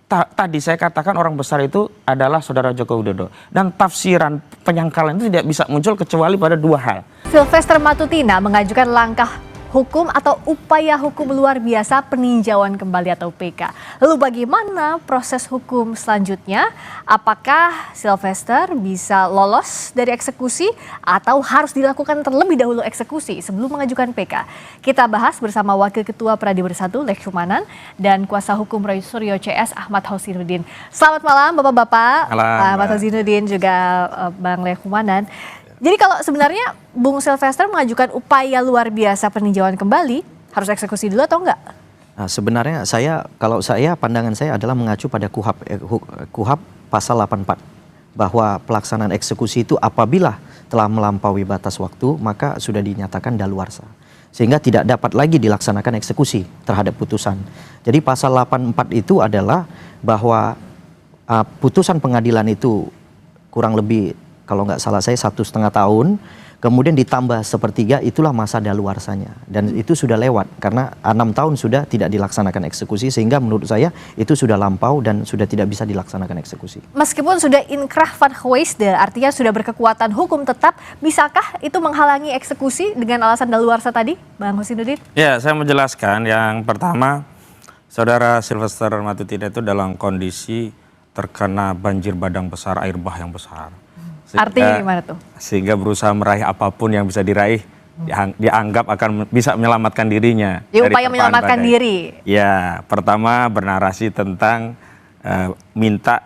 tadi saya katakan orang besar itu adalah saudara Joko Widodo. Dan tafsiran penyangkalan itu tidak bisa muncul kecuali pada dua hal. Sylvester Matutina mengajukan langkah hukum atau upaya hukum luar biasa peninjauan kembali atau PK. Lalu bagaimana proses hukum selanjutnya? Apakah Sylvester bisa lolos dari eksekusi atau harus dilakukan terlebih dahulu eksekusi sebelum mengajukan PK? Kita bahas bersama Wakil Ketua Pradi Bersatu Lekhumanan dan Kuasa Hukum Roy Suryo CS Ahmad Hosinuddin. Selamat malam Bapak-Bapak, Ahmad Hosinuddin juga Bang Lekhumanan. Jadi kalau sebenarnya Bung Sylvester mengajukan upaya luar biasa peninjauan kembali, harus eksekusi dulu atau enggak? Nah, sebenarnya pandangan saya adalah mengacu pada KUHP pasal 84 bahwa pelaksanaan eksekusi itu apabila telah melampaui batas waktu maka sudah dinyatakan daluarsa. Sehingga tidak dapat lagi dilaksanakan eksekusi terhadap putusan. Jadi pasal 84 itu adalah bahwa putusan pengadilan itu kurang lebih kalau nggak salah saya 1,5 tahun, kemudian ditambah 1/3 itulah masa daluarsanya. Dan itu sudah lewat karena 6 tahun sudah tidak dilaksanakan eksekusi sehingga menurut saya itu sudah lampau dan sudah tidak bisa dilaksanakan eksekusi. Meskipun sudah inkrah van geweest, artinya sudah berkekuatan hukum tetap, bisakah itu menghalangi eksekusi dengan alasan daluarsa tadi, Bang Hosinuddin? Ya, saya menjelaskan yang pertama, saudara Sylvester Matutina itu dalam kondisi terkena banjir bandang besar, air bah yang besar. Artinya gimana tuh? Sehingga berusaha meraih apapun yang bisa diraih, dianggap akan bisa menyelamatkan dirinya. Ya, upaya menyelamatkan diri. Ya, pertama bernarasi tentang minta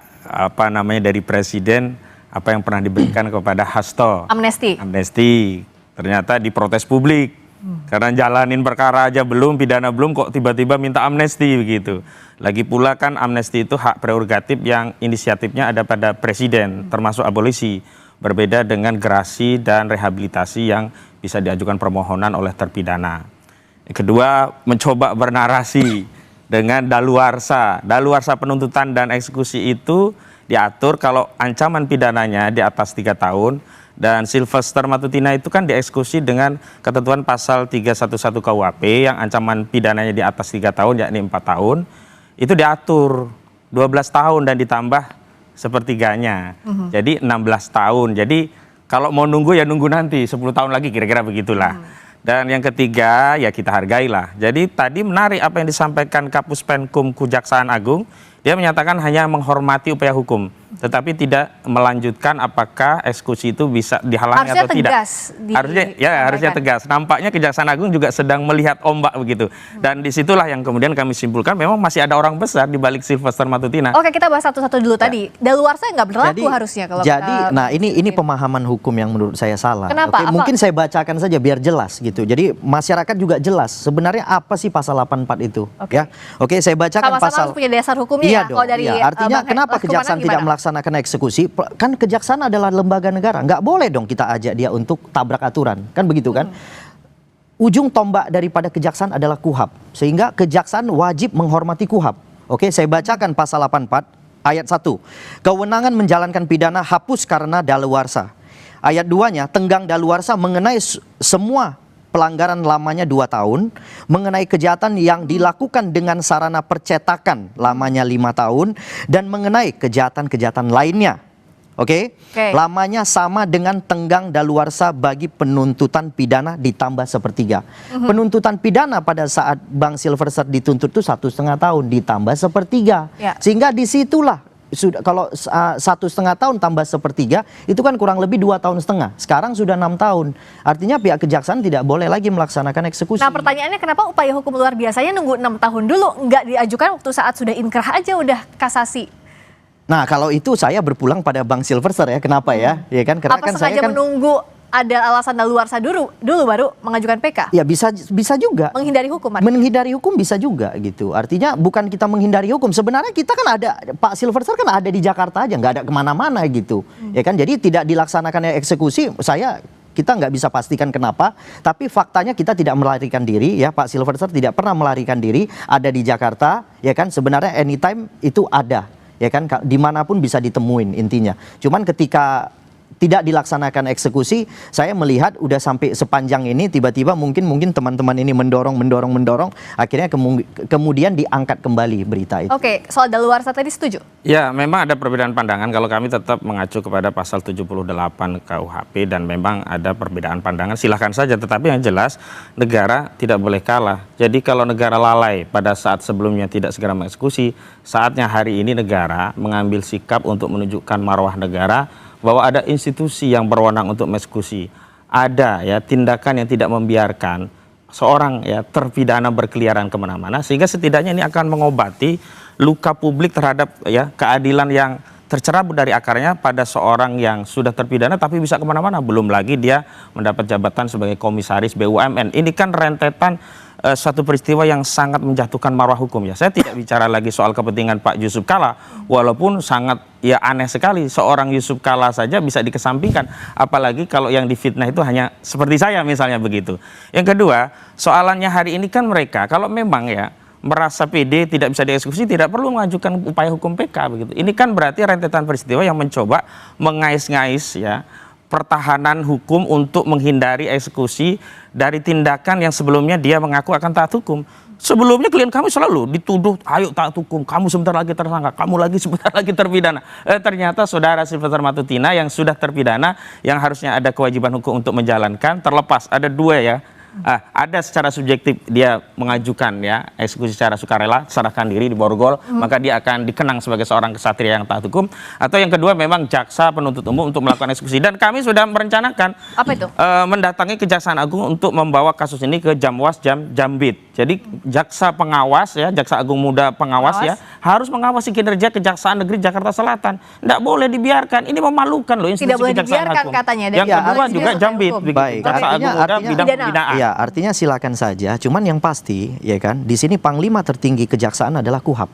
dari presiden apa yang pernah diberikan kepada Hasto. Amnesti. Ternyata diprotes publik. Karena jalanin perkara aja belum, pidana belum, kok tiba-tiba minta amnesti begitu. Lagi pula kan amnesti itu hak prerogatif yang inisiatifnya ada pada presiden, termasuk abolisi. Berbeda dengan gerasi dan rehabilitasi yang bisa diajukan permohonan oleh terpidana. Kedua, mencoba bernarasi dengan daluarsa. Daluarsa penuntutan dan eksekusi itu diatur kalau ancaman pidananya di atas 3 tahun. Dan Sylvester Matutina itu kan dieksekusi dengan ketentuan pasal 311 KUHP yang ancaman pidananya di atas 3 tahun yakni 4 tahun. Itu diatur 12 tahun dan ditambah 1/3-nya. Jadi 16 tahun. Jadi kalau mau nunggu ya nunggu nanti 10 tahun lagi kira-kira begitulah. Dan yang ketiga ya kita hargailah. Jadi tadi menarik apa yang disampaikan Kapus Penkum Kejaksaan Agung. Dia menyatakan hanya menghormati upaya hukum, tetapi tidak melanjutkan apakah eksekusi itu bisa dihalangi atau tidak. Harusnya tegas. Nampaknya Kejaksaan Agung juga sedang melihat ombak begitu. Dan disitulah yang kemudian kami simpulkan memang masih ada orang besar di balik Sylvester Matutina. Oke, kita bahas satu-satu dulu tadi. Daluarsa nggak berlaku harusnya kalau. Jadi, ini pemahaman hukum yang menurut saya salah. Kenapa? Mungkin saya bacakan saja biar jelas gitu. Jadi masyarakat juga jelas sebenarnya apa sih pasal 84 itu. Oke, saya bacakan pasal. Sama-sama punya dasar hukumnya. Iya dong, artinya kenapa kejaksaan tidak melaksanakan eksekusi? Kan kejaksaan adalah lembaga negara, nggak boleh dong kita ajak dia untuk tabrak aturan, kan begitu kan? Ujung tombak daripada kejaksaan adalah KUHP, sehingga kejaksaan wajib menghormati KUHP. Oke, saya bacakan pasal 84 ayat 1. Kewenangan menjalankan pidana hapus karena daluarsa. Ayat 2-nya, tenggang daluarsa mengenai semua pelanggaran lamanya 2 tahun, mengenai kejahatan yang dilakukan dengan sarana percetakan lamanya 5 tahun, dan mengenai kejahatan-kejahatan lainnya. Oke? Lamanya sama dengan tenggang daluarsa bagi penuntutan pidana ditambah 1/3. Penuntutan pidana pada saat Bang Sylvester dituntut itu 1,5 tahun ditambah 1/3. Sehingga disitulah kalau 1,5 tahun tambah 1/3 itu kan kurang lebih 2,5 tahun. Sekarang sudah 6 tahun. Artinya pihak kejaksaan tidak boleh lagi melaksanakan eksekusi. Nah, pertanyaannya kenapa upaya hukum luar biasanya nunggu 6 tahun dulu, nggak diajukan waktu saat sudah inkrah aja udah kasasi? Nah, kalau itu saya berpulang pada Bang Sylvester ya. Kenapa ya? Ya kan karena apa sengaja menunggu ada alasan daluarsa dulu baru mengajukan PK? Ya bisa juga. Menghindari hukum? Menghindari hukum bisa juga gitu. Artinya bukan kita menghindari hukum. Sebenarnya kita kan ada, Pak Sylvester kan ada di Jakarta aja, nggak ada kemana-mana gitu. Ya kan, jadi tidak dilaksanakan eksekusi, kita nggak bisa pastikan kenapa. Tapi faktanya kita tidak melarikan diri ya. Pak Sylvester tidak pernah melarikan diri, ada di Jakarta. Ya kan, sebenarnya anytime itu ada. Ya kan, dimanapun bisa ditemuin intinya. Cuman ketika tidak dilaksanakan eksekusi, saya melihat udah sampai sepanjang ini tiba-tiba mungkin teman-teman ini mendorong, akhirnya kemudian diangkat kembali berita itu. Oke, soal daluarsa tadi setuju? Ya, memang ada perbedaan pandangan. Kalau kami tetap mengacu kepada pasal 78 KUHP dan memang ada perbedaan pandangan, silahkan saja. Tetapi yang jelas negara tidak boleh kalah. Jadi kalau negara lalai pada saat sebelumnya tidak segera mengeksekusi, saatnya hari ini negara mengambil sikap untuk menunjukkan marwah negara bahwa ada institusi yang berwenang untuk mengeksekusi. Ada ya tindakan yang tidak membiarkan seorang ya terpidana berkeliaran kemana-mana, sehingga setidaknya ini akan mengobati luka publik terhadap ya keadilan yang tercerabut dari akarnya pada seorang yang sudah terpidana tapi bisa kemana-mana. Belum lagi dia mendapat jabatan sebagai komisaris BUMN. Ini kan rentetan suatu peristiwa yang sangat menjatuhkan marwah hukum ya. Saya tidak bicara lagi soal kepentingan Pak Yusuf Kalla, walaupun sangat ya aneh sekali seorang Yusuf Kalla saja bisa dikesampingkan, apalagi kalau yang difitnah itu hanya seperti saya misalnya begitu. Yang kedua, soalannya hari ini kan mereka kalau memang ya merasa PD tidak bisa dieksekusi tidak perlu mengajukan upaya hukum PK begitu. Ini kan berarti rentetan peristiwa yang mencoba mengais-ngais ya pertahanan hukum untuk menghindari eksekusi dari tindakan yang sebelumnya dia mengaku akan taat hukum. Sebelumnya klien kami selalu dituduh, ayo taat hukum, kamu sebentar lagi tersangka, kamu lagi sebentar lagi terpidana. Ternyata saudara Silvester Matutina yang sudah terpidana, yang harusnya ada kewajiban hukum untuk menjalankan, terlepas. Ada dua ya. Ada secara subjektif dia mengajukan ya eksekusi secara sukarela, serahkan diri di borgol, maka dia akan dikenang sebagai seorang kesatria yang taat hukum. Atau yang kedua memang jaksa penuntut umum untuk melakukan eksekusi, dan kami sudah merencanakan apa itu? Mendatangi Kejaksaan Agung untuk membawa kasus ini ke Jamwas Jambit. Jadi jaksa pengawas ya, jaksa agung muda pengawas ya harus mengawasi kinerja Kejaksaan Negeri Jakarta Selatan. Tidak boleh dibiarkan, ini memalukan loh institusi Kejaksaan Agung. Katanya. Yang kedua juga Jambit, baik, jaksa agung muda bidang pembinaan. Ya, artinya silakan saja. Cuman yang pasti, ya kan, di sini panglima tertinggi kejaksaan adalah KUHAP,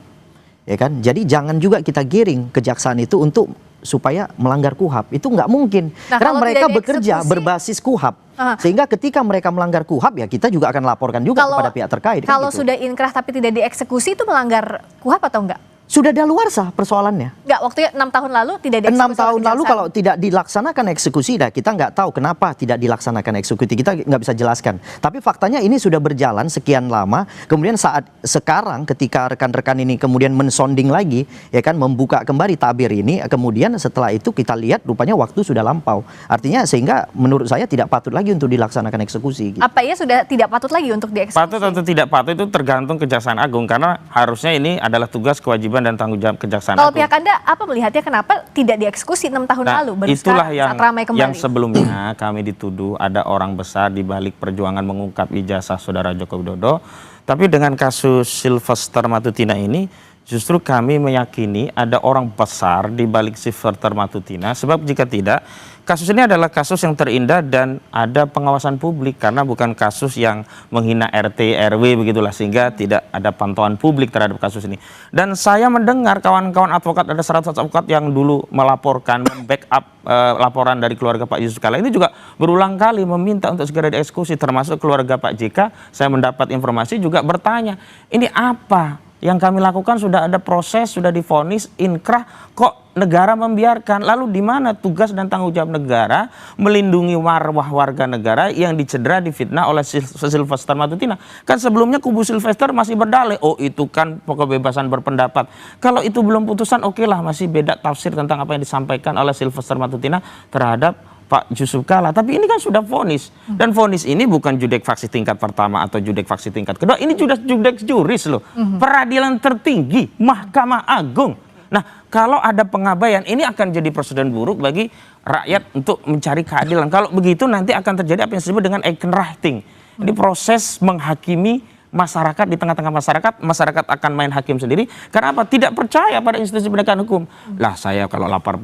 ya kan. Jadi jangan juga kita giring kejaksaan itu untuk supaya melanggar KUHAP. Itu nggak mungkin. Karena mereka bekerja berbasis KUHAP. Sehingga ketika mereka melanggar KUHAP, ya kita juga akan laporkan juga kepada pihak terkait. Kalau kan gitu. sudah inkrah tapi tidak dieksekusi, itu melanggar KUHAP atau enggak? Sudah daluarsa persoalannya. Enggak, waktu 6 tahun lalu tidak dieksekusi. 6 tahun lalu kalau tidak dilaksanakan eksekusi, dah kita nggak tahu kenapa tidak dilaksanakan eksekusi, kita nggak bisa jelaskan. Tapi faktanya ini sudah berjalan sekian lama. Kemudian saat sekarang ketika rekan-rekan ini kemudian mensonding lagi, ya kan, membuka kembali tabir ini, kemudian setelah itu kita lihat rupanya waktu sudah lampau. Artinya sehingga menurut saya tidak patut lagi untuk dilaksanakan eksekusi. Gitu. Apa ya sudah tidak patut lagi untuk dieksekusi? Patut atau tidak patut itu tergantung Kejaksaan Agung, karena harusnya ini adalah tugas kewajiban dan tanggung jawab Kejaksaan Agung. Kalau pihak Anda apa melihatnya kenapa tidak dieksekusi 6 tahun lalu? Baru itulah sekarang, saat ramai kembali. yang sebelumnya kami dituduh ada orang besar di balik perjuangan mengungkap ijazah saudara Joko Widodo. Tapi dengan kasus Silvester Matutina ini justru kami meyakini ada orang besar di balik Silvester Matutina, sebab jika tidak kasus ini adalah kasus yang terindah dan ada pengawasan publik, karena bukan kasus yang menghina RT RW begitulah, sehingga tidak ada pantauan publik terhadap kasus ini. Dan saya mendengar kawan-kawan advokat, ada 100 advokat yang dulu melaporkan, membackup laporan dari keluarga Pak Yusuf Kalla ini juga berulang kali meminta untuk segera dieksekusi, termasuk keluarga Pak JK. Saya mendapat informasi juga bertanya, ini apa yang kami lakukan? Sudah ada proses, sudah divonis, inkrah, kok negara membiarkan? Lalu di mana tugas dan tanggung jawab negara melindungi marwah warga negara yang dicedera, difitnah oleh Silvester Matutina? Kan sebelumnya kubu Silvester masih berdalih, oh itu kan kebebasan berpendapat. Kalau itu belum putusan, oke lah, masih beda tafsir tentang apa yang disampaikan oleh Silvester Matutina terhadap Pak Yusuf Kalla. Tapi ini kan sudah vonis, dan vonis ini bukan judek faksi tingkat pertama atau judek faksi tingkat kedua, ini sudah judek juris loh, peradilan tertinggi, Mahkamah Agung. Nah, kalau ada pengabaian, ini akan jadi presiden buruk bagi rakyat untuk mencari keadilan. Kalau begitu nanti akan terjadi apa yang disebut dengan Eikenrechting. Ini proses menghakimi masyarakat, di tengah-tengah masyarakat akan main hakim sendiri. Karena apa? Tidak percaya pada institusi penegakan hukum. Lah saya kalau lapor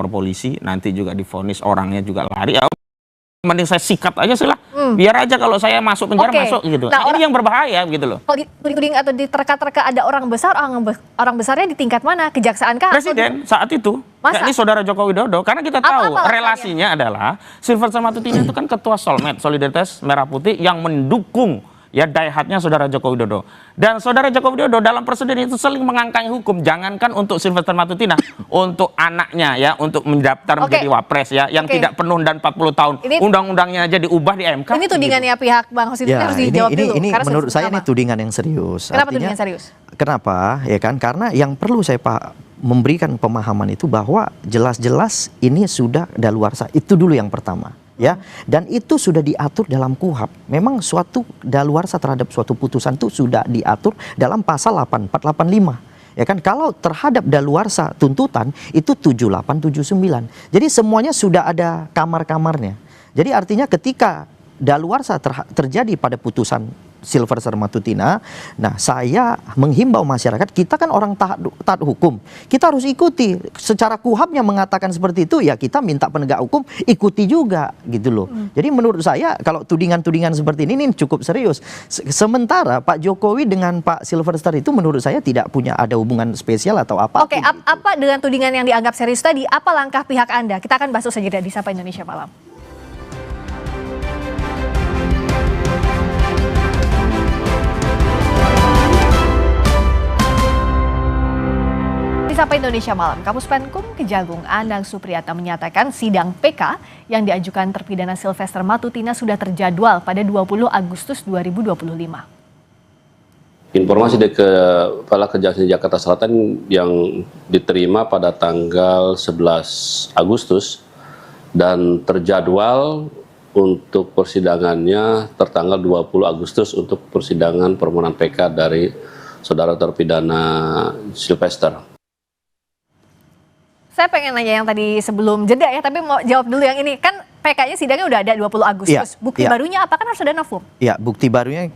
polisi nanti juga divonis, orangnya juga lari. Ya, mending saya sikat aja sih lah. Biar aja kalau saya masuk penjara masuk gitu. Nah, ini yang berbahaya gitu loh. Kalau dituding atau diterka-terka ada orang besar, orang besarnya di tingkat mana? Kejaksaan kah? Presiden saat itu. Ini saudara Joko Widodo. Karena kita tahu relasinya adalah Silvester Matutina itu kan ketua Solmed, Solidaritas Merah Putih, yang mendukung ya daihatnya saudara Joko Widodo. Dan saudara Joko Widodo dalam presiden itu sering mengangkat hukum, jangankan untuk Sylvester Matutina, untuk anaknya ya, untuk mendaftar menjadi wapres ya, yang tidak penuh dan 40 tahun, undang-undangnya aja diubah di MK. Ini tudingannya pihak Bang Hosin ya, harus dijawab dulu. Ini menurut saya ini tudingan yang serius. Kenapa Artinya, tudingan serius? Kenapa? Ya kan, karena yang perlu saya memberikan pemahaman itu bahwa jelas-jelas ini sudah daluarsa. Itu dulu yang pertama. Ya, dan itu sudah diatur dalam KUHP. Memang suatu daluarsa terhadap suatu putusan itu sudah diatur dalam pasal 8485. Ya kan, kalau terhadap daluarsa tuntutan itu 7879. Jadi semuanya sudah ada kamar-kamarnya. Jadi artinya ketika daluarsa terjadi pada putusan Sylvester Matutina, nah saya menghimbau masyarakat, kita kan orang taat hukum, kita harus ikuti. Secara KUHP-nya mengatakan seperti itu, ya kita minta penegak hukum ikuti juga gitu loh. Jadi menurut saya kalau tudingan-tudingan seperti ini cukup serius. Sementara Pak Jokowi dengan Pak Sylvester itu menurut saya tidak punya ada hubungan spesial atau apa. Oke, apa dengan tudingan yang dianggap serius tadi, apa langkah pihak Anda? Kita akan bahas saja di Sapa Indonesia Malam. Sapa Indonesia Malam, Kapus Penkum Kejagung Anang Supriyatna menyatakan sidang PK yang diajukan terpidana Sylvester Matutina sudah terjadwal pada 20 Agustus 2025. Informasi dari Kepala Kejaksaan Jakarta Selatan yang diterima pada tanggal 11 Agustus dan terjadwal untuk persidangannya tertanggal 20 Agustus untuk persidangan permohonan PK dari saudara terpidana Sylvester. Saya pengen nanya yang tadi sebelum jeda ya, tapi mau jawab dulu yang ini. Kan PK-nya sidangnya udah ada 20 Agustus. Bukti barunya apa? Kan harus ada novum. Ya, bukti barunya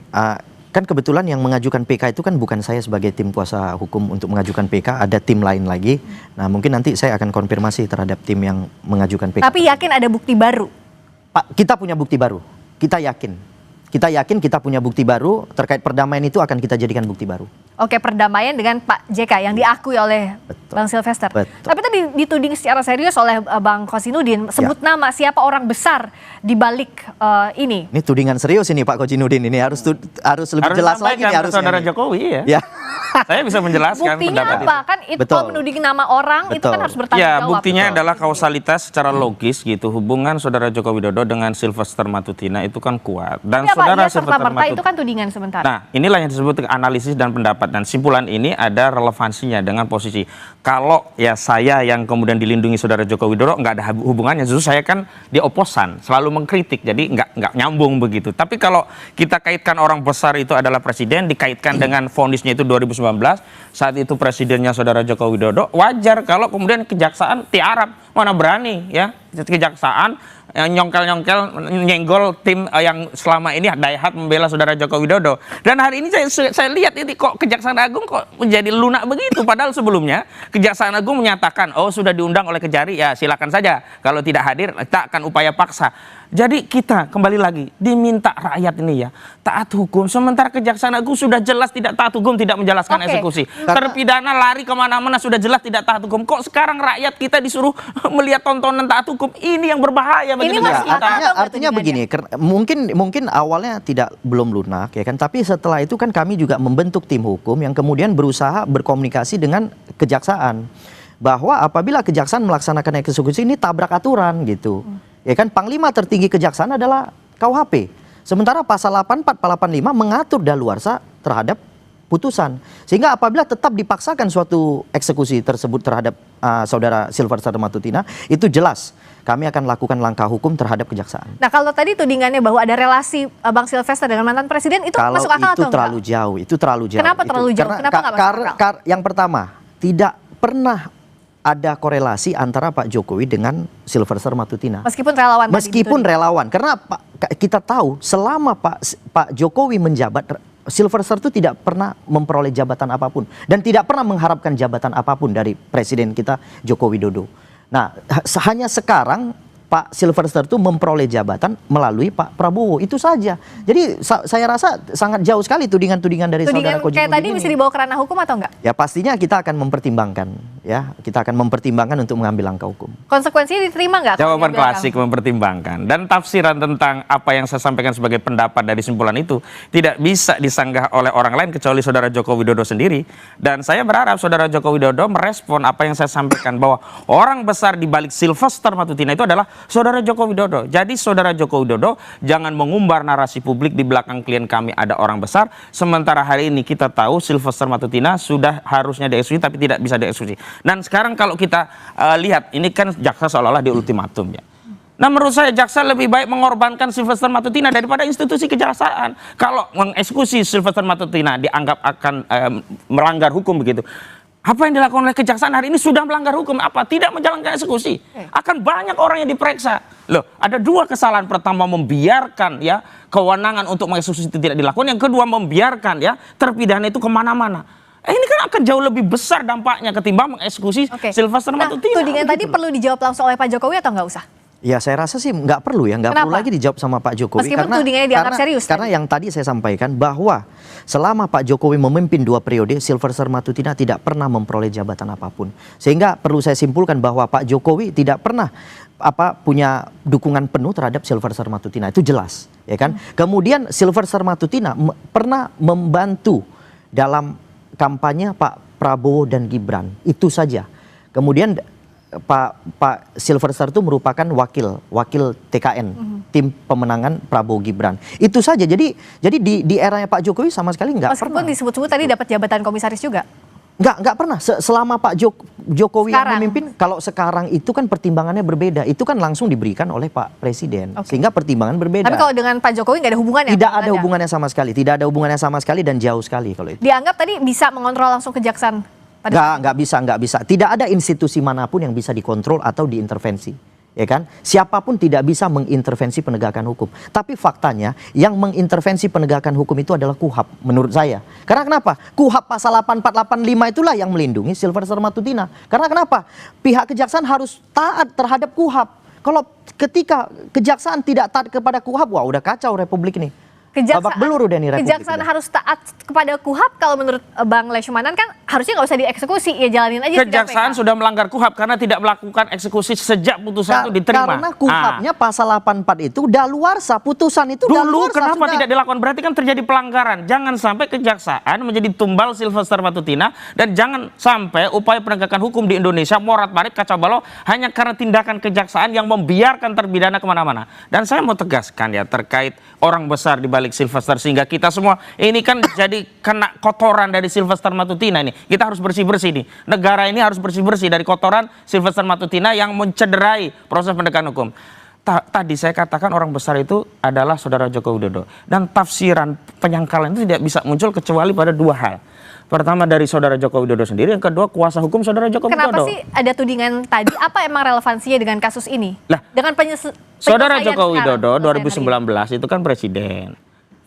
kan kebetulan yang mengajukan PK itu kan bukan saya sebagai tim kuasa hukum untuk mengajukan PK, ada tim lain lagi. Nah, mungkin nanti saya akan konfirmasi terhadap tim yang mengajukan PK. Tapi yakin ada bukti baru? Pak, kita punya bukti baru. Kita yakin. Kita yakin kita punya bukti baru terkait perdamaian itu akan kita jadikan bukti baru. Oke, perdamaian dengan Pak JK yang diakui oleh Bang Sylvester. Tapi tadi dituding secara serius oleh Bang Kosinudin, sebut nama siapa orang besar di balik ini. Ini tudingan serius ini Pak Kosinudin, ini harus lebih jelas lagi nih harusnya. Saudara Jokowi ya. Saya bisa menjelaskan buktinya pendapat apa? Kan itu kalau menuding nama orang itu kan harus bertanggung jawab. Ya, buktinya adalah kausalitas secara logis gitu. Hubungan saudara Joko Widodo dengan Sylvester Matutina itu kan kuat. Dan saudara Sylvester Matutina itu kan tudingan sementara. Nah, inilah yang disebut analisis dan pendapat. Dan simpulan ini ada relevansinya dengan posisi. Kalau ya saya yang kemudian dilindungi saudara Joko Widodo nggak ada hubungannya. Justru saya kan di oposan, selalu mengkritik. Jadi nggak nyambung begitu. Tapi kalau kita kaitkan orang besar itu adalah presiden, dikaitkan dengan vonisnya itu 2019, saat itu presidennya saudara Joko Widodo, wajar kalau kemudian kejaksaan tiarap, mana berani ya kejaksaan nyongkel-nyongkel nyenggol tim yang selama ini daihat membela saudara Joko Widodo. Dan hari ini saya lihat ini kok Kejaksaan Agung kok menjadi lunak begitu, padahal sebelumnya Kejaksaan Agung menyatakan oh sudah diundang oleh Kejari, ya silakan saja, kalau tidak hadir kita akan upaya paksa. Jadi kita kembali lagi diminta rakyat ini ya taat hukum, sementara Kejaksaan Agung sudah jelas tidak taat hukum, tidak menjelaskan eksekusi. Terpidana lari kemana-mana sudah jelas tidak taat hukum. Kok sekarang rakyat kita disuruh melihat tontonan taat hukum? Ini yang berbahaya bagi negara kita. Artinya begini, mungkin awalnya belum lunak ya kan, tapi setelah itu kan kami juga membentuk tim hukum yang kemudian berusaha berkomunikasi dengan kejaksaan bahwa apabila kejaksaan melaksanakan eksekusi ini tabrak aturan gitu. Ya kan, Panglima tertinggi kejaksaan adalah KUHP. Sementara pasal 8485 mengatur daluarsa terhadap putusan. Sehingga apabila tetap dipaksakan suatu eksekusi tersebut terhadap saudara Sylvester Matutina, itu jelas kami akan lakukan langkah hukum terhadap kejaksaan. Nah, kalau tadi tudingannya bahwa ada relasi Bang Sylvester dengan mantan presiden, itu kalau masuk akal atau terlalu enggak? jauh, itu terlalu jauh. Kenapa terlalu jauh? Kenapa nggak masuk akal? Yang pertama, tidak pernah ada korelasi antara Pak Jokowi dengan Sylvester Matutina. Meskipun relawan. Meskipun relawan, karena kita tahu selama Pak Jokowi menjabat, Sylvester itu tidak pernah memperoleh jabatan apapun dan tidak pernah mengharapkan jabatan apapun dari presiden kita Joko Widodo. Nah, hanya sekarang Pak Silverster itu memperoleh jabatan melalui Pak Prabowo, itu saja. Jadi saya rasa sangat jauh sekali tudingan-tudingan dari saudara Koji kayak tadi bisa dibawa ke ranah hukum atau enggak? Ya pastinya kita akan mempertimbangkan, ya kita akan mempertimbangkan untuk mengambil langkah hukum. Konsekuensinya diterima nggak? Jawaban klasik mempertimbangkan, dan tafsiran tentang apa yang saya sampaikan sebagai pendapat dari simpulan itu tidak bisa disanggah oleh orang lain kecuali saudara Joko Widodo sendiri. Dan saya berharap saudara Joko Widodo merespon apa yang saya sampaikan, bahwa orang besar di balik Sylvester Matutina itu adalah saudara Joko Widodo. Jadi saudara Joko Widodo jangan mengumbar narasi publik di belakang klien kami ada orang besar, sementara hari ini kita tahu Sylvester Matutina sudah harusnya dieksekusi tapi tidak bisa dieksekusi. Dan sekarang kalau kita lihat, ini kan jaksa seolah-olah di ultimatum ya. Nah, menurut saya jaksa lebih baik mengorbankan Sylvester Matutina daripada institusi kejaksaan. Kalau mengeksekusi Sylvester Matutina dianggap akan melanggar hukum begitu. Apa yang dilakukan oleh kejaksaan hari ini sudah melanggar hukum. Apa? Tidak menjalankan eksekusi. Akan banyak orang yang diperiksa. Loh, ada dua kesalahan. Pertama, membiarkan ya kewenangan untuk mengeksekusi itu tidak dilakukan. Yang kedua, membiarkan ya terpidana itu kemana-mana. Ini kan akan jauh lebih besar dampaknya ketimbang mengeksekusi Sylvester Matutina. Tudingan tadi perlu dijawab langsung oleh Pak Jokowi atau nggak usah? Ya saya rasa sih nggak perlu ya, nggak perlu lagi dijawab sama Pak Jokowi. Meskipun tudingannya dianggap serius. Karena yang tadi saya sampaikan bahwa selama Pak Jokowi memimpin 2 periode, Sylvester Matutina tidak pernah memperoleh jabatan apapun. Sehingga perlu saya simpulkan bahwa Pak Jokowi tidak pernah punya dukungan penuh terhadap Sylvester Matutina, itu jelas, ya kan? Kemudian Sylvester Matutina pernah membantu dalam kampanye Pak Prabowo dan Gibran, itu saja. Kemudian Pak Silverster itu merupakan wakil TKN, tim pemenangan Prabowo Gibran. Itu saja. Jadi di eranya Pak Jokowi sama sekali nggak pernah. Meskipun disebut-sebut tadi dapat jabatan komisaris juga. Nggak pernah. Selama Pak Jokowi yang memimpin, kalau sekarang itu kan pertimbangannya berbeda. Itu kan langsung diberikan oleh Pak Presiden. Sehingga pertimbangan berbeda. Tapi kalau dengan Pak Jokowi nggak ada hubungannya? Tidak ada hubungannya sama sekali. Tidak ada hubungannya sama sekali dan jauh sekali kalau itu. Dianggap tadi bisa mengontrol langsung kejaksaan? Nggak bisa. Tidak ada institusi manapun yang bisa dikontrol atau diintervensi, ya kan? Siapapun tidak bisa mengintervensi penegakan hukum. Tapi faktanya yang mengintervensi penegakan hukum itu adalah KUHAP menurut saya. Karena kenapa? KUHAP pasal 8485 itulah yang melindungi Sylvester Matutina. Karena kenapa? Pihak kejaksaan harus taat terhadap KUHAP. Kalau ketika kejaksaan tidak taat kepada KUHAP, wah udah kacau republik ini. Kejaksaan harus taat kepada KUHAP. Kalau menurut Bang Leshumanan kan harusnya nggak usah dieksekusi, ya jalanin aja. Kejaksaan sudah melanggar KUHAP karena tidak melakukan eksekusi sejak putusan itu diterima. Karena KUHAP-nya pasal 84 itu daluarsa, putusan itu dulu kenapa tidak dilakukan? Berarti kan terjadi pelanggaran. Jangan sampai kejaksaan menjadi tumbal Sylvester Matutina, dan jangan sampai upaya penegakan hukum di Indonesia morat-marit kacau balau hanya karena tindakan kejaksaan yang membiarkan terpidana kemana-mana. Dan saya mau tegaskan ya terkait orang besar di balik Sylvester, sehingga kita semua ini kan jadi kena kotoran dari Sylvester Matutina ini. Kita harus bersih-bersih nih. Negara ini harus bersih-bersih dari kotoran Sylvester Matutina yang mencederai proses penegakan hukum. Tadi saya katakan orang besar itu adalah saudara Joko Widodo. Dan tafsiran penyangkalan itu tidak bisa muncul kecuali pada dua hal. Pertama dari saudara Joko Widodo sendiri, yang kedua kuasa hukum saudara Joko Widodo. Kenapa sih ada tudingan tadi? Apa emang relevansinya dengan kasus ini? Lah, dengan saudara Joko Widodo 2019 itu kan presiden.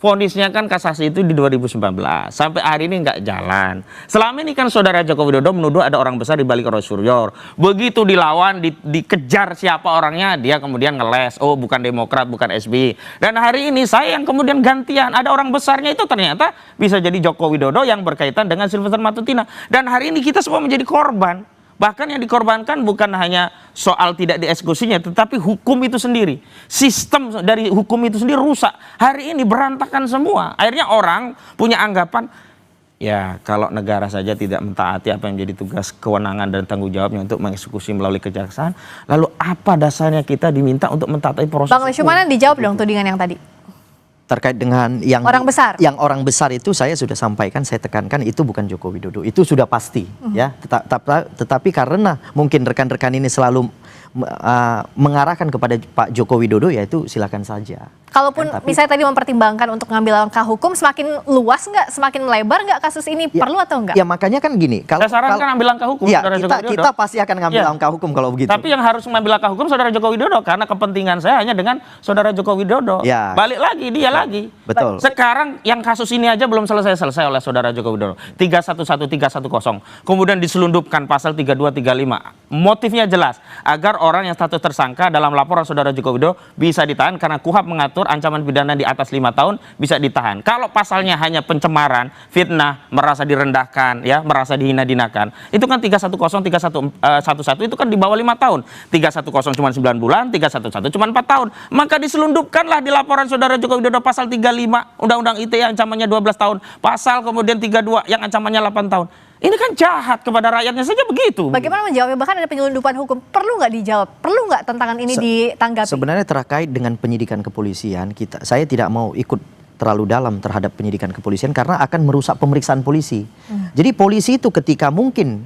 Vonisnya kan kasasi itu di 2019. Sampai hari ini nggak jalan. Selama ini kan saudara Joko Widodo menuduh ada orang besar di balik Roy Suryo. Begitu dilawan, dikejar siapa orangnya, dia kemudian ngeles. Oh, bukan Demokrat, bukan SBY. Dan hari ini saya yang kemudian gantian. Ada orang besarnya itu ternyata bisa jadi Joko Widodo yang berkaitan dengan Sylvester Matutina. Dan hari ini kita semua menjadi korban. Bahkan yang dikorbankan bukan hanya soal tidak dieksekusinya, tetapi hukum itu sendiri. Sistem dari hukum itu sendiri rusak. Hari ini berantakan semua. Akhirnya orang punya anggapan, ya kalau negara saja tidak mentaati apa yang menjadi tugas, kewenangan dan tanggung jawabnya untuk mengeksekusi melalui kejaksaan, lalu apa dasarnya kita diminta untuk mentaati proses Bang Leshumanan dijawab dong tudingan yang tadi. Terkait dengan yang orang besar itu saya sudah sampaikan, saya tekankan itu bukan Joko Widodo, itu sudah pasti ya. Tetapi karena mungkin rekan-rekan ini selalu mengarahkan kepada Pak Joko Widodo, ya itu silakan saja. Kalaupun misalnya tadi mempertimbangkan untuk ngambil langkah hukum, semakin luas nggak, semakin lebar nggak kasus ini, perlu atau enggak? Ya makanya kan gini, kalau sarankan ambil langkah hukum, ya, kita pasti akan ngambil langkah hukum kalau begitu. Tapi yang harus mengambil langkah hukum saudara Joko Widodo, karena kepentingan saya hanya dengan saudara Joko Widodo. Ya. Balik lagi, dia lagi. Betul. Sekarang yang kasus ini aja belum selesai oleh saudara Joko Widodo. 311310. Kemudian diselundupkan pasal 3235. motifnya jelas agar orang yang status tersangka dalam laporan saudara Joko Widodo bisa ditahan karena KUHP mengatur ancaman pidana di atas 5 tahun bisa ditahan. Kalau pasalnya hanya pencemaran, fitnah, merasa direndahkan, ya, merasa dihina-dinakan, itu kan 310, 311 itu kan di bawah 5 tahun. 310 cuma 9 bulan, 311 cuma 4 tahun. Maka diselundupkanlah di laporan saudara Joko Widodo pasal 35 Undang-Undang ITE ancamannya 12 tahun, pasal kemudian 32 yang ancamannya 8 tahun. Ini kan jahat kepada rakyatnya saja begitu. Bagaimana menjawabnya? Bahkan ada penyelundupan hukum. Perlu nggak dijawab? Perlu nggak tantangan ini ditanggapi? Sebenarnya terkait dengan penyidikan kepolisian, saya tidak mau ikut terlalu dalam terhadap penyidikan kepolisian karena akan merusak pemeriksaan polisi. Jadi polisi itu ketika mungkin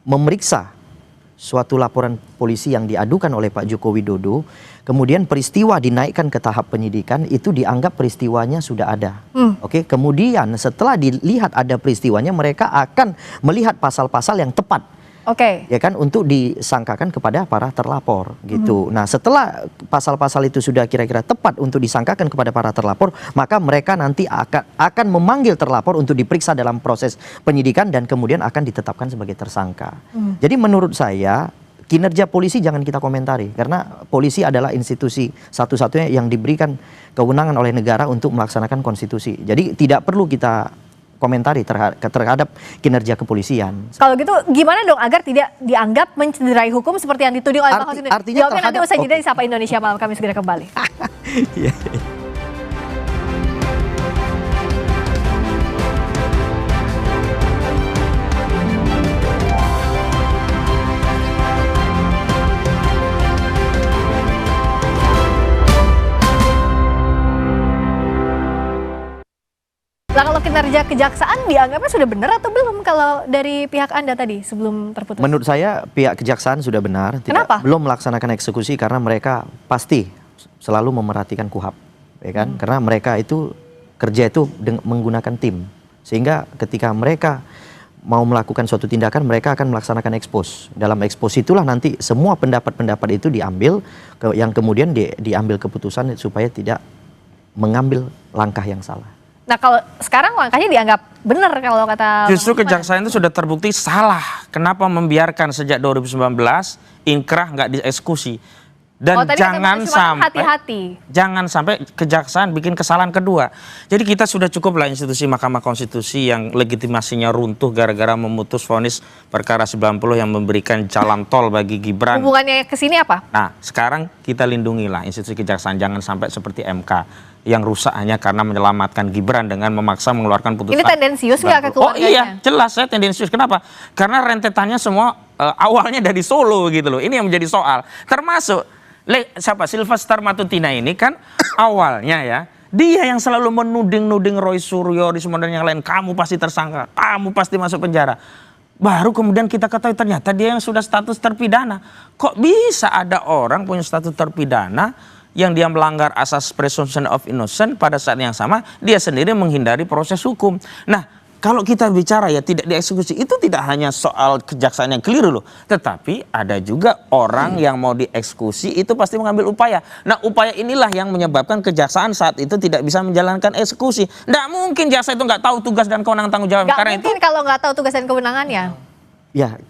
memeriksa suatu laporan polisi yang diadukan oleh Pak Joko Widodo, kemudian peristiwa dinaikkan ke tahap penyidikan, itu dianggap peristiwanya sudah ada. Oke, kemudian setelah dilihat ada peristiwanya, mereka akan melihat pasal-pasal yang tepat. Oke. Ya kan, untuk disangkakan kepada para terlapor gitu. Nah, setelah pasal-pasal itu sudah kira-kira tepat untuk disangkakan kepada para terlapor, maka mereka nanti akan memanggil terlapor untuk diperiksa dalam proses penyidikan dan kemudian akan ditetapkan sebagai tersangka. Jadi menurut saya kinerja polisi jangan kita komentari karena polisi adalah institusi satu-satunya yang diberikan kewenangan oleh negara untuk melaksanakan konstitusi. Jadi tidak perlu kita komentari terhadap kinerja kepolisian. Kalau gitu gimana dong agar tidak dianggap mencederai hukum seperti yang dituding oleh Pak Hussein? Jawabnya nanti usai jeda di Sapa Indonesia Malam, kami segera kembali. Nah, kalau kinerja kejaksaan dianggapnya sudah benar atau belum kalau dari pihak Anda tadi sebelum terputus? Menurut saya pihak kejaksaan sudah benar. Kenapa? Belum melaksanakan eksekusi karena mereka pasti selalu memerhatikan KUHP, ya kan? Karena mereka itu kerja itu menggunakan tim, sehingga ketika mereka mau melakukan suatu tindakan, mereka akan melaksanakan ekspos. Dalam ekspos itulah nanti semua pendapat-pendapat itu diambil, yang kemudian diambil keputusan supaya tidak mengambil langkah yang salah. Nah, kalau sekarang langkahnya dianggap benar kalau kata justru kejaksaan itu sudah terbukti salah. Kenapa membiarkan sejak 2019 inkrah nggak dieksekusi? Dan jangan sampai kejaksaan bikin kesalahan kedua. Jadi kita sudah cukup lah institusi Mahkamah Konstitusi yang legitimasinya runtuh gara-gara memutus vonis perkara 90 yang memberikan jalan tol bagi Gibran. Hubungannya ke sini apa? Nah, sekarang kita lindungilah institusi kejaksaan, jangan sampai seperti MK yang rusak hanya karena menyelamatkan Gibran dengan memaksa mengeluarkan putusan. Ini tendensius nggak ke keluarganya? Oh iya, jelas saya tendensius. Kenapa? Karena rentetannya semua awalnya dari Solo gitu loh. Ini yang menjadi soal. Termasuk Sylvester Matutina ini kan awalnya ya, dia yang selalu menuding Roy Suryo di Sumatera yang lain, kamu pasti tersangka, kamu pasti masuk penjara. Baru kemudian kita ketahui ternyata dia yang sudah status terpidana. Kok bisa ada orang punya status terpidana yang dia melanggar asas presumption of innocence, pada saat yang sama dia sendiri menghindari proses hukum. Nah, kalau kita bicara ya tidak dieksekusi, itu tidak hanya soal kejaksaan yang keliru loh, tetapi ada juga orang yang mau dieksekusi itu pasti mengambil upaya. Nah, upaya inilah yang menyebabkan kejaksaan saat itu tidak bisa menjalankan eksekusi. Nggak mungkin jaksa itu nggak tahu tugas dan kewenangan tanggung jawab. Nggak mungkin kalau nggak tahu tugas dan kewenangannya. Ya,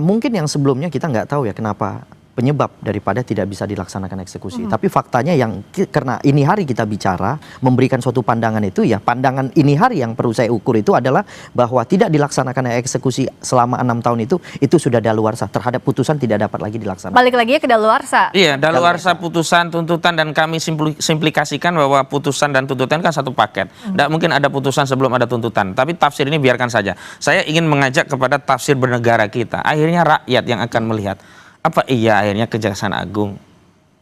mungkin yang sebelumnya kita nggak tahu ya kenapa penyebab daripada tidak bisa dilaksanakan eksekusi. Tapi faktanya yang karena ini hari kita bicara memberikan suatu pandangan itu, ya pandangan ini hari yang perlu saya ukur itu adalah bahwa tidak dilaksanakan eksekusi selama 6 tahun itu sudah daluarsa, terhadap putusan tidak dapat lagi dilaksanakan. Balik lagi ke daluarsa. Iya, daluarsa putusan, tuntutan, dan kami simplikasikan bahwa putusan dan tuntutan kan satu paket. Tidak mungkin ada putusan sebelum ada tuntutan. Tapi tafsir ini biarkan saja. Saya ingin mengajak kepada tafsir bernegara kita. Akhirnya rakyat yang akan melihat. Apa iya akhirnya Kejaksaan Agung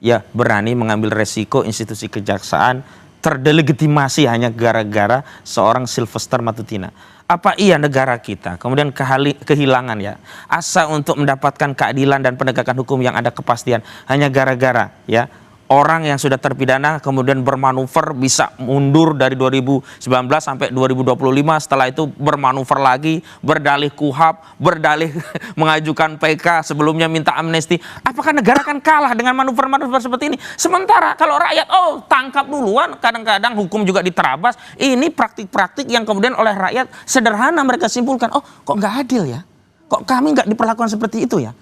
ya berani mengambil resiko institusi kejaksaan terdelegitimasi hanya gara-gara seorang Sylvester Matutina? Apa iya negara kita kemudian kehilangan ya asa untuk mendapatkan keadilan dan penegakan hukum yang ada kepastian hanya gara-gara ya orang yang sudah terpidana kemudian bermanuver bisa mundur dari 2019 sampai 2025, setelah itu bermanuver lagi, berdalih KUHP, berdalih mengajukan PK, sebelumnya minta amnesti. Apakah negara akan kalah dengan manuver-manuver seperti ini? Sementara kalau rakyat, tangkap duluan, kadang-kadang hukum juga diterabas. Ini praktik-praktik yang kemudian oleh rakyat sederhana mereka simpulkan, kok nggak adil ya? Kok kami nggak diperlakukan seperti itu ya?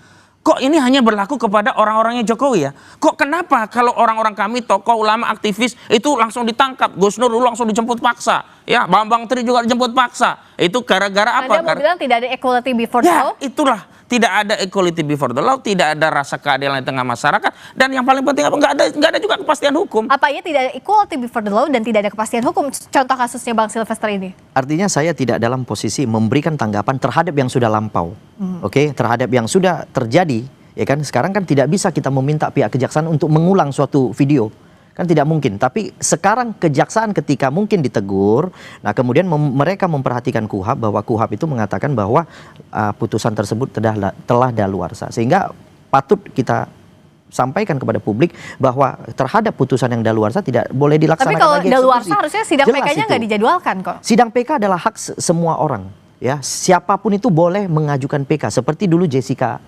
Kok ini hanya berlaku kepada orang-orangnya Jokowi ya? Kok kenapa kalau orang-orang kami, tokoh, ulama, aktivis itu langsung ditangkap? Gus Nur dulu langsung dijemput paksa. Ya, Bambang Tri juga dijemput paksa. Itu gara-gara apa? Anda mau bilang tidak ada equality before the law? Ya, itulah. Tidak ada equality before the law, tidak ada rasa keadilan di tengah masyarakat, dan yang paling penting apa? Nggak ada juga kepastian hukum. Apa ya tidak ada equality before the law dan tidak ada kepastian hukum? Contoh kasusnya Bang Silvester ini. Artinya saya tidak dalam posisi memberikan tanggapan terhadap yang sudah lampau, oke, terhadap yang sudah terjadi, ya kan? Sekarang kan tidak bisa kita meminta pihak kejaksaan untuk mengulang suatu video. Kan tidak mungkin, tapi sekarang kejaksaan ketika mungkin ditegur, nah kemudian mereka memperhatikan KUHAP bahwa KUHAP itu mengatakan bahwa putusan tersebut telah daluarsa, sehingga patut kita sampaikan kepada publik bahwa terhadap putusan yang daluarsa tidak boleh dilaksanakan lagi. Tapi kalau daluarsa harusnya sidang PK-nya nggak dijadwalkan kok. Sidang PK adalah hak semua orang. Ya, siapapun itu boleh mengajukan PK seperti dulu Jessica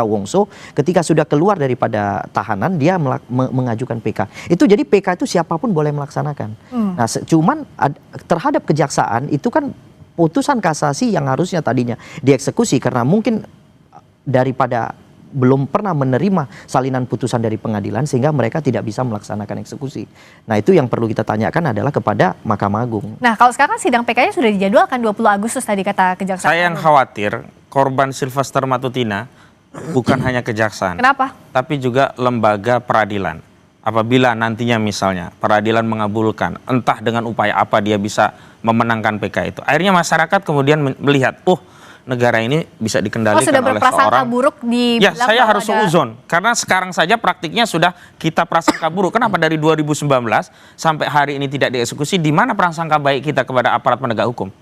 Wongso ketika sudah keluar daripada tahanan dia mengajukan PK. Itu jadi PK itu siapapun boleh melaksanakan. Nah, cuman terhadap kejaksaan itu kan putusan kasasi yang harusnya tadinya dieksekusi karena mungkin daripada belum pernah menerima salinan putusan dari pengadilan sehingga mereka tidak bisa melaksanakan eksekusi. Nah, itu yang perlu kita tanyakan adalah kepada Mahkamah Agung. Nah, kalau sekarang sidang PK-nya sudah dijadwalkan 20 Agustus tadi kata kejaksaan. Saya yang khawatir korban Sylvester Matutina bukan hanya kejaksaan. Kenapa? Tapi juga lembaga peradilan. Apabila nantinya misalnya peradilan mengabulkan, entah dengan upaya apa dia bisa memenangkan PK itu. Akhirnya masyarakat kemudian melihat, negara ini bisa dikendalikan sudah oleh berprasangka seorang. buruk di ya, saya harus seuzon. Karena sekarang saja praktiknya sudah kita prasangka buruk. Kenapa dari 2019 sampai hari ini tidak dieksekusi? Di mana prasangka baik kita kepada aparat penegak hukum?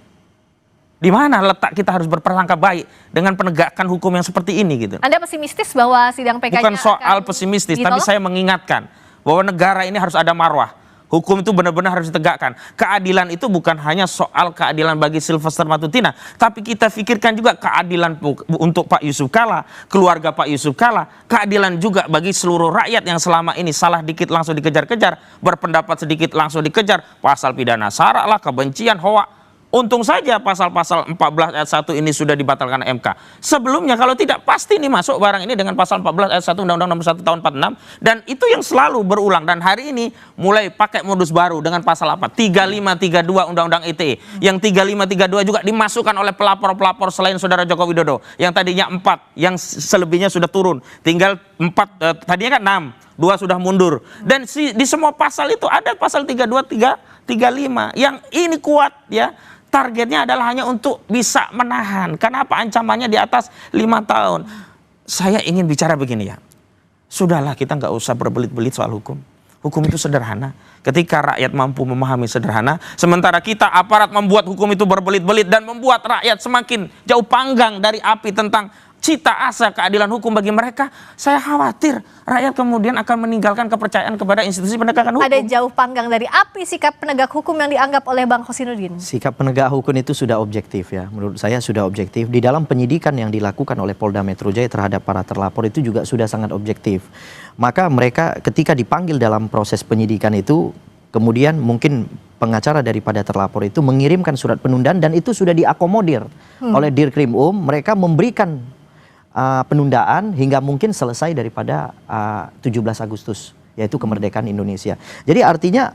Di mana letak kita harus berprasangka baik dengan penegakan hukum yang seperti ini gitu? Anda pesimistis bahwa sidang PK-nya bukan soal pesimistis, tapi saya mengingatkan bahwa negara ini harus ada marwah. Hukum itu benar-benar harus ditegakkan. Keadilan itu bukan hanya soal keadilan bagi Sylvester Matutina, tapi kita pikirkan juga keadilan untuk Pak Yusuf Kalla, keluarga Pak Yusuf Kalla, keadilan juga bagi seluruh rakyat yang selama ini salah dikit langsung dikejar-kejar, berpendapat sedikit langsung dikejar, pasal pidana sara lah, kebencian, hoak. Untung saja pasal-pasal 14 ayat 1 ini sudah dibatalkan MK. Sebelumnya kalau tidak pasti ini masuk barang ini dengan pasal 14 ayat 1 Undang-Undang Nomor 1 Tahun 46 dan itu yang selalu berulang dan hari ini mulai pakai modus baru dengan pasal apa? 3532 Undang-Undang ITE. Yang 3532 juga dimasukkan oleh pelapor-pelapor selain Saudara Joko Widodo. Yang tadinya 4, yang selebihnya sudah turun. Tinggal 4, tadinya kan 6, 2 sudah mundur. Dan di semua pasal itu ada pasal 32, 35 yang ini kuat ya. Targetnya adalah hanya untuk bisa menahan. Kenapa ancamannya di atas 5 tahun? Saya ingin bicara begini ya. Sudahlah kita nggak usah berbelit-belit soal hukum. Hukum itu sederhana. Ketika rakyat mampu memahami sederhana. Sementara kita aparat membuat hukum itu berbelit-belit dan membuat rakyat semakin jauh panggang dari api tentang cita asa keadilan hukum bagi mereka, saya khawatir rakyat kemudian akan meninggalkan kepercayaan kepada institusi penegakan hukum. Ada jauh panggang dari api sikap penegak hukum yang dianggap oleh Bang Husainuddin. Sikap penegak hukum itu sudah objektif ya, menurut saya sudah objektif. Di dalam penyidikan yang dilakukan oleh Polda Metro Jaya terhadap para terlapor itu juga sudah sangat objektif. Maka mereka ketika dipanggil dalam proses penyidikan itu, kemudian mungkin pengacara daripada terlapor itu mengirimkan surat penundaan dan itu sudah diakomodir oleh Dirkrim mereka memberikan penundaan hingga mungkin selesai daripada 17 Agustus yaitu kemerdekaan Indonesia. Jadi artinya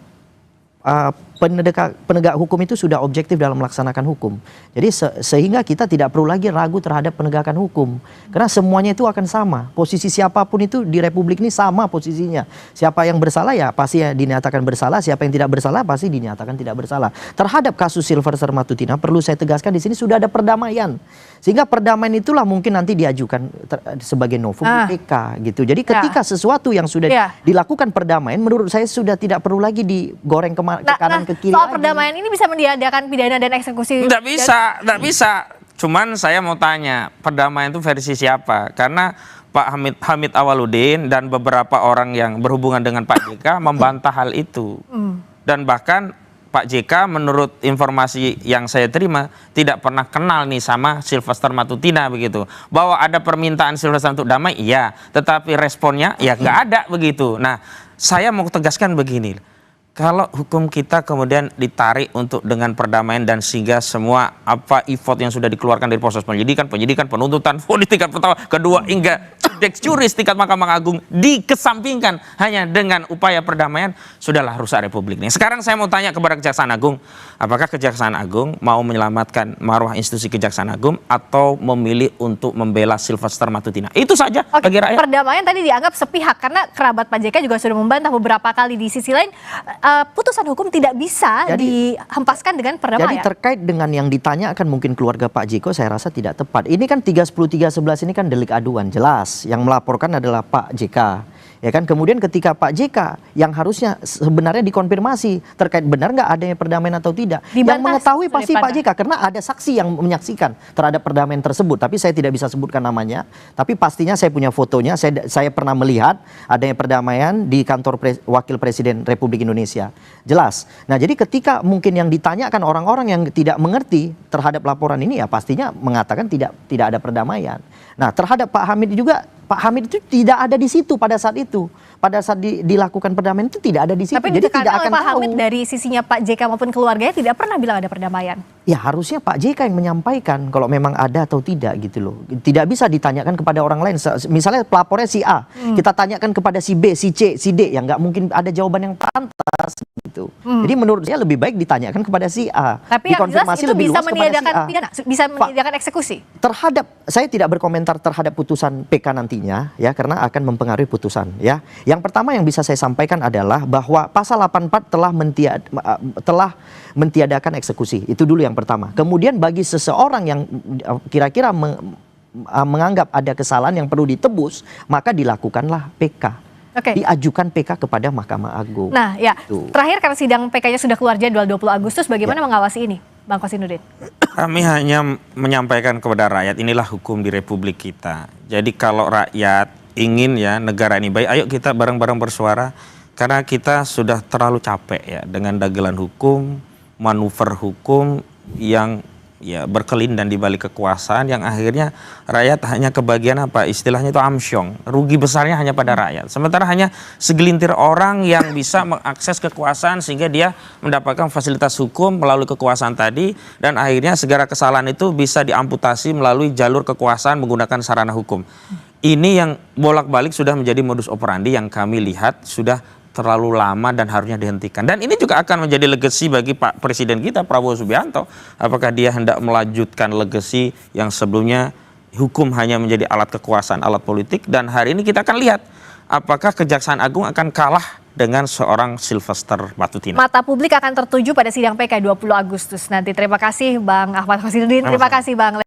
penegak hukum itu sudah objektif dalam melaksanakan hukum. Jadi sehingga kita tidak perlu lagi ragu terhadap penegakan hukum. Karena semuanya itu akan sama. Posisi siapapun itu di Republik ini sama posisinya. Siapa yang bersalah ya pasti dinyatakan bersalah. Siapa yang tidak bersalah pasti dinyatakan tidak bersalah. Terhadap kasus Sylvester Matutina perlu saya tegaskan di sini sudah ada perdamaian. Sehingga perdamaian itulah mungkin nanti diajukan sebagai novum di PK gitu. Jadi ketika sesuatu yang sudah dilakukan perdamaian menurut saya sudah tidak perlu lagi digoreng ke kanan ke kiri. Soal perdamaian ini bisa meniadakan pidana dan eksekusi? Nggak bisa. Cuman saya mau tanya, perdamaian itu versi siapa? Karena Pak Hamid Awaludin dan beberapa orang yang berhubungan dengan Pak JK membantah hal itu. Dan bahkan Pak JK menurut informasi yang saya terima tidak pernah kenal nih sama Sylvester Matutina begitu. Bahwa ada permintaan Sylvester untuk damai, iya. Tetapi responnya ya nggak ada begitu. Nah, saya mau tegaskan begini. kalau hukum kita kemudian ditarik untuk dengan perdamaian dan sehingga semua apa effort yang sudah dikeluarkan dari proses penyidikan, penuntutan, vonis tingkat pertama, kedua hingga judex juris tingkat Mahkamah Agung dikesampingkan hanya dengan upaya perdamaian, sudahlah rusak republik ini. Sekarang saya mau tanya kepada Kejaksaan Agung, apakah Kejaksaan Agung mau menyelamatkan marwah institusi Kejaksaan Agung atau memilih untuk membela Sylvester Matutina? Itu saja bagi rakyat. Perdamaian tadi dianggap sepihak karena kerabat Pak JK juga sudah membantah beberapa kali. Di sisi lain putusan hukum tidak bisa dihempaskan dengan perdamaian. Jadi terkait dengan yang ditanyakan mungkin keluarga Pak Jiko, saya rasa tidak tepat. Ini kan 310-311 ini kan delik aduan, jelas. Yang melaporkan adalah Pak JK. Ya kan, kemudian ketika Pak JK yang harusnya sebenarnya dikonfirmasi terkait benar nggak adanya perdamaian atau tidak, yang mengetahui pasti Pak JK karena ada saksi yang menyaksikan terhadap perdamaian tersebut. Tapi saya tidak bisa sebutkan namanya, tapi pastinya saya punya fotonya. Saya pernah melihat adanya perdamaian di kantor Wakil Presiden Republik Indonesia, jelas. Nah, jadi ketika mungkin yang ditanyakan orang-orang yang tidak mengerti terhadap laporan ini, ya pastinya mengatakan tidak ada perdamaian. Nah, terhadap Pak Hamid juga, Pak Hamid itu tidak ada di situ pada saat itu. Pada saat dilakukan perdamaian itu tidak ada di situ. Tapi jadi tidak akan Pak tahu. Hamid dari sisinya Pak JK maupun keluarganya tidak pernah bilang ada perdamaian. Ya harusnya Pak JK yang menyampaikan kalau memang ada atau tidak gitu loh. Tidak bisa ditanyakan kepada orang lain. Misalnya pelapornya si A, kita tanyakan kepada si B, si C, si D, yang nggak mungkin ada jawaban yang pantas gitu. Jadi menurut saya lebih baik ditanyakan kepada si A. Tapi yang jelas itu bisa meniadakan pidana, bisa meniadakan eksekusi. Terhadap, saya tidak berkomentar terhadap putusan PK nantinya ya, karena akan mempengaruhi putusan ya. Yang pertama yang bisa saya sampaikan adalah bahwa pasal 84 telah mentiadakan eksekusi. Itu dulu yang pertama. Kemudian bagi seseorang yang kira-kira menganggap ada kesalahan yang perlu ditebus, maka dilakukanlah PK. Diajukan PK kepada Mahkamah Agung. Nah ya, terakhir karena sidang PK-nya sudah keluar jadwal 20 Agustus, bagaimana mengawasi ini, Bang Kosinuddin? Kami hanya menyampaikan kepada rakyat, inilah hukum di Republik kita. Jadi kalau rakyat ingin ya negara ini baik, ayo kita bareng-bareng bersuara, karena kita sudah terlalu capek ya dengan dagelan hukum, manuver hukum yang ya berkelindan di balik kekuasaan yang akhirnya rakyat hanya kebagian apa istilahnya itu amsyong, rugi besarnya hanya pada rakyat. Sementara hanya segelintir orang yang bisa mengakses kekuasaan sehingga dia mendapatkan fasilitas hukum melalui kekuasaan tadi, dan akhirnya segala kesalahan itu bisa diamputasi melalui jalur kekuasaan menggunakan sarana hukum. Ini yang bolak-balik sudah menjadi modus operandi yang kami lihat sudah terlalu lama dan harusnya dihentikan. Dan ini juga akan menjadi legacy bagi Pak Presiden kita, Prabowo Subianto. Apakah dia hendak melanjutkan legacy yang sebelumnya hukum hanya menjadi alat kekuasaan, alat politik, dan hari ini kita akan lihat apakah Kejaksaan Agung akan kalah dengan seorang Sylvester Matutina. Mata publik akan tertuju pada sidang PK 20 Agustus nanti. Terima kasih Bang Ahmad Kosinuddin, terima kasih Bang